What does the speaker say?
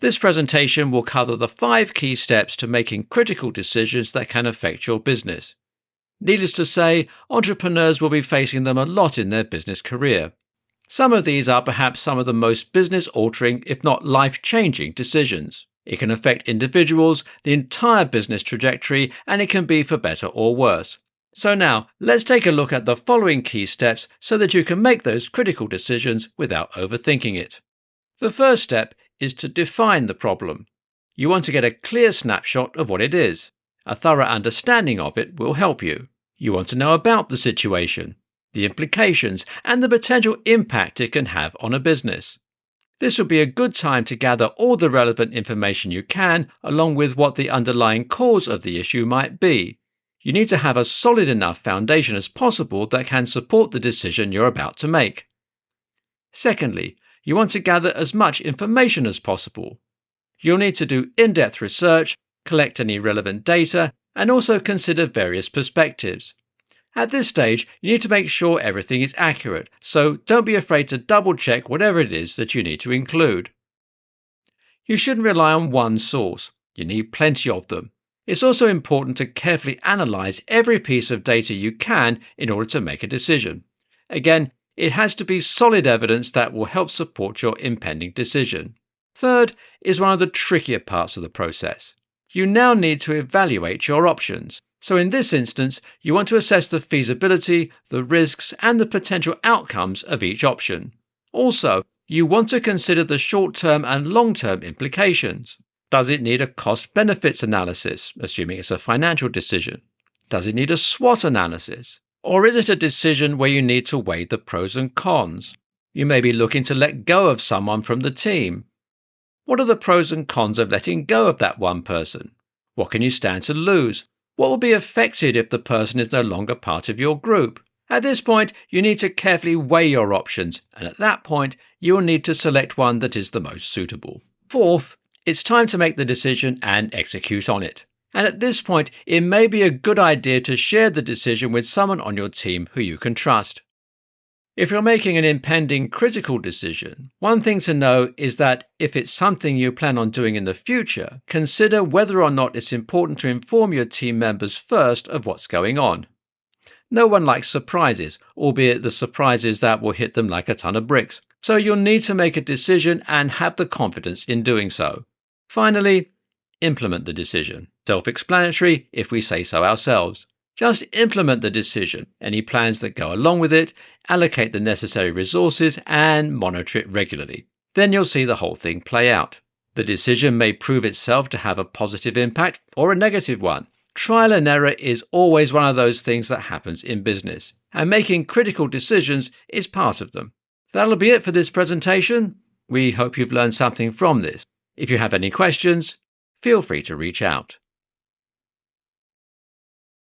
This presentation will cover the 5 key steps to making critical decisions that can affect your business. Needless to say, entrepreneurs will be facing them a lot in their business career. Some of these are perhaps some of the most business-altering, if not life-changing, decisions. It can affect individuals, the entire business trajectory, and it can be for better or worse. So now, let's take a look at the following key steps so that you can make those critical decisions without overthinking it. The first step is to define the problem. You want to get a clear snapshot of what it is. A thorough understanding of it will help you. You want to know about the situation, the implications, and the potential impact it can have on a business. This will be a good time to gather all the relevant information you can, along with what the underlying cause of the issue might be. You need to have a solid enough foundation as possible that can support the decision you're about to make. Secondly, you want to gather as much information as possible. You'll need to do in-depth research, collect any relevant data, and also consider various perspectives. At this stage, you need to make sure everything is accurate, so don't be afraid to double-check whatever it is that you need to include. You shouldn't rely on one source. You need plenty of them. It's also important to carefully analyze every piece of data you can in order to make a decision. Again, it has to be solid evidence that will help support your impending decision. Third is one of the trickier parts of the process. You now need to evaluate your options. So in this instance, you want to assess the feasibility, the risks, and the potential outcomes of each option. Also, you want to consider the short-term and long-term implications. Does it need a cost-benefits analysis, assuming it's a financial decision? Does it need a SWOT analysis? Or is it a decision where you need to weigh the pros and cons? You may be looking to let go of someone from the team. What are the pros and cons of letting go of that one person? What can you stand to lose? What will be affected if the person is no longer part of your group? At this point, you need to carefully weigh your options, and at that point, you will need to select one that is the most suitable. Fourth, it's time to make the decision and execute on it. And at this point, it may be a good idea to share the decision with someone on your team who you can trust. If you're making an impending critical decision, one thing to know is that if it's something you plan on doing in the future, consider whether or not it's important to inform your team members first of what's going on. No one likes surprises, albeit the surprises that will hit them like a ton of bricks, so you'll need to make a decision and have the confidence in doing so. Finally, implement the decision. Self-explanatory if we say so ourselves. Just implement the decision, any plans that go along with it, allocate the necessary resources, and monitor it regularly. Then you'll see the whole thing play out. The decision may prove itself to have a positive impact or a negative one. Trial and error is always one of those things that happens in business, and making critical decisions is part of them. That'll be it for this presentation. We hope you've learned something from this. If you have any questions, feel free to reach out.